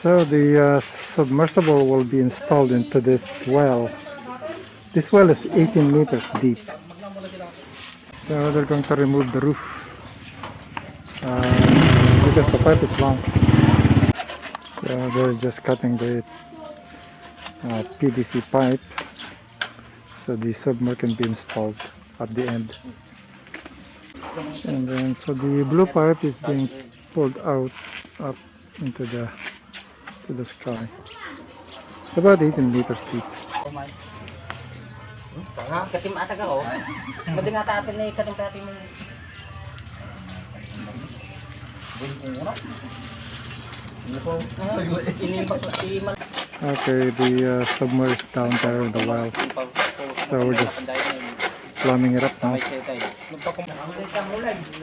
So the submersible will be installed into this well. This well is 18 meters deep. So they're going to remove the roof because the pipe is long. So they're just cutting the PVC pipe so the submer can be installed at the end. And then so the blue pipe is being pulled out up into the sky. It's about 18 meters deep. Katim ata ka oh. Mading ata atin na ikatim natin mo. Okay, the submer is down there in the well. So we're just plumbing it up now.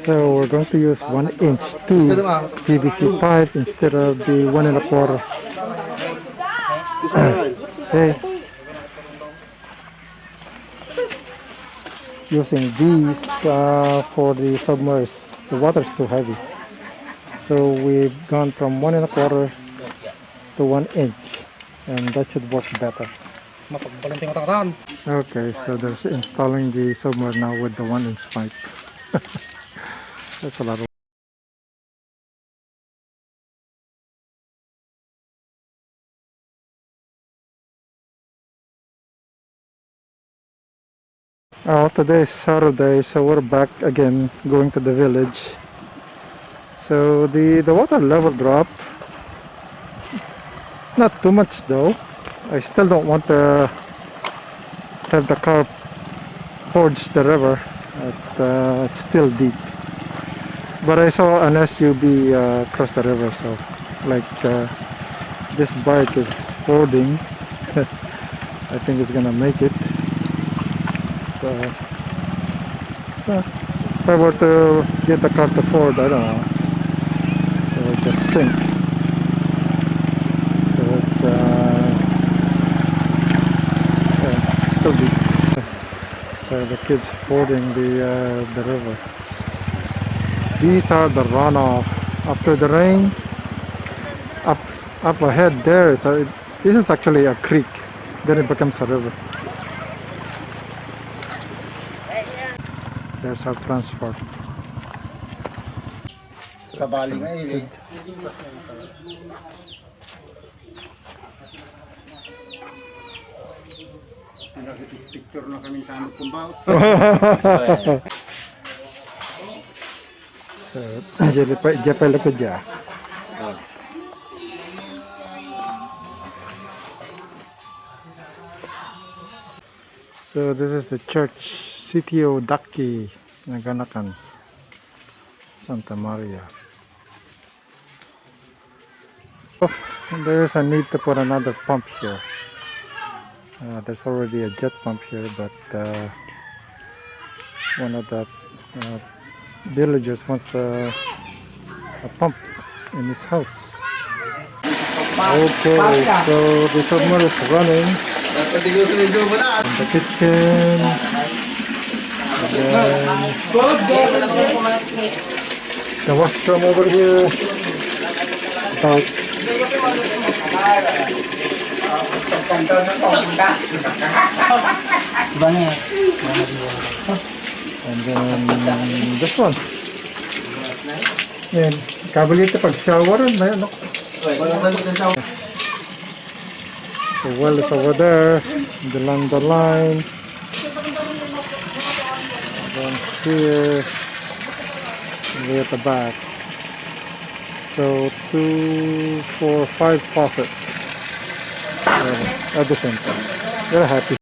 So we're going to use 1-inch 2 PVC pipe instead of the 1 1/4. Hey. Using these for the submerged, the water is too heavy, so we've gone from 1 1/4 to 1 inch, and that should work better. Okay, so they're installing the submerged now with the 1-inch pipe. That's a lot of today is Saturday, so we're back again going to the village. So the water level dropped, not too much though. I still don't want to have the car towards the river. It's still deep, but I saw an SUV cross the river, so like this bike is fording. I think it's gonna make it. So if I were to get the car to ford, I don't know, it will just sink. So it's still deep. So the kids fording the river. These are the runoff after the rain. Up ahead there, this is actually a creek. Then it becomes a river. There's our transport. Sa bali nga eh. Picture na kami sa ano kumbaw. So, dia pa ko dia. So this is the church, CTO Dacque, Naganakan, Santa Maria. Oh, there is a need to put another pump here. There's already a jet pump here, but one of the villagers wants a pump in his house. Okay, so the submer is running in the kitchen, and then the washroom over here. About and then this one. Yan, kabel ito pag shower na yun, no? The well is over there, along the line. And then here, way at the back. So 2, 4, 5 faucets at the same time. They're happy.